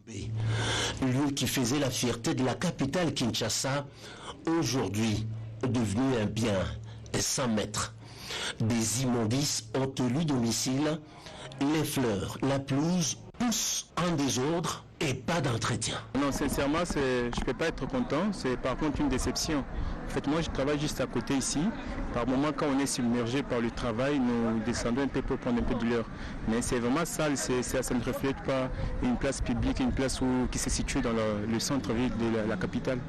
Lui qui faisait la fierté de la capitale Kinshasa, aujourd'hui devenu un bien sans maître. Des immondices ont élu domicile, les fleurs, la pelouse poussent en désordre et pas d'entretien. Non, sincèrement, je ne peux pas être content, c'est par contre une déception. En fait, moi je travaille juste à côté ici. Par moment, quand on est submergé par le travail, nous descendons un peu pour prendre un peu de l'heure. Mais c'est vraiment sale, ça ne reflète pas une place publique, une place qui se situe dans le centre-ville de la capitale.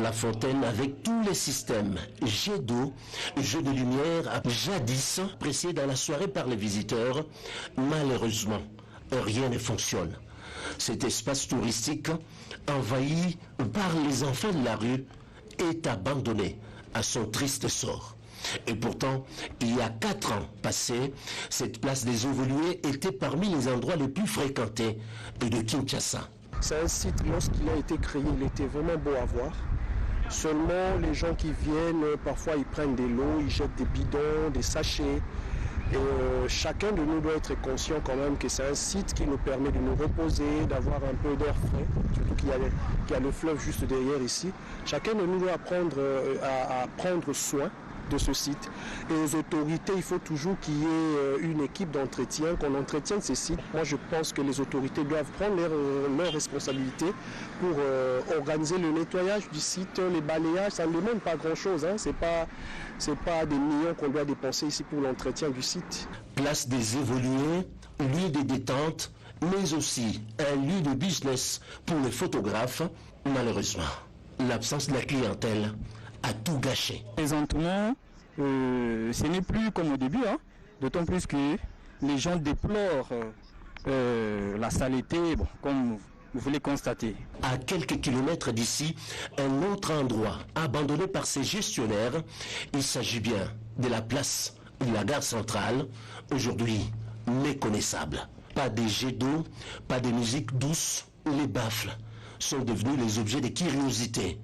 La fontaine avec tous les systèmes, jet d'eau, jeu de lumière, jadis apprécié dans la soirée par les visiteurs, malheureusement, rien ne fonctionne. Cet espace touristique, envahi par les enfants de la rue, est abandonné à son triste sort. Et pourtant, il y a 4 ans passés, cette place des Evolués était parmi les endroits les plus fréquentés de Kinshasa. C'est un site, lorsqu'il a été créé, il était vraiment beau à voir. Seulement, les gens qui viennent, parfois ils prennent des lots, ils jettent des bidons, des sachets. Et chacun de nous doit être conscient quand même que c'est un site qui nous permet de nous reposer, d'avoir un peu d'air frais, surtout qu'il y a le fleuve juste derrière ici. Chacun de nous doit apprendre à prendre soin de ce site. Et aux autorités, il faut toujours qu'il y ait une équipe d'entretien, qu'on entretienne ces sites. Moi, je pense que les autorités doivent prendre leurs responsabilités pour organiser le nettoyage du site, les balayages. Ça ne demande pas grand-chose, hein. C'est pas des millions qu'on doit dépenser ici pour l'entretien du site. Place des Évolués, lieu de détente, mais aussi un lieu de business pour les photographes. Malheureusement, l'absence de la clientèle a tout gâché. Présentement, ce n'est plus comme au début, hein. D'autant plus que les gens déplorent la saleté, comme vous voulez constater. À quelques kilomètres d'ici, un autre endroit abandonné par ses gestionnaires. Il s'agit bien de la place de la gare centrale, aujourd'hui méconnaissable. Pas de jets d'eau, pas de musique douce. Les baffles sont devenus les objets de curiosité.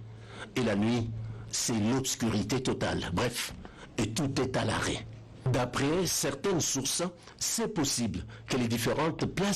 Et la nuit, c'est l'obscurité totale. Bref, et tout est à l'arrêt. D'après certaines sources, c'est possible que les différentes places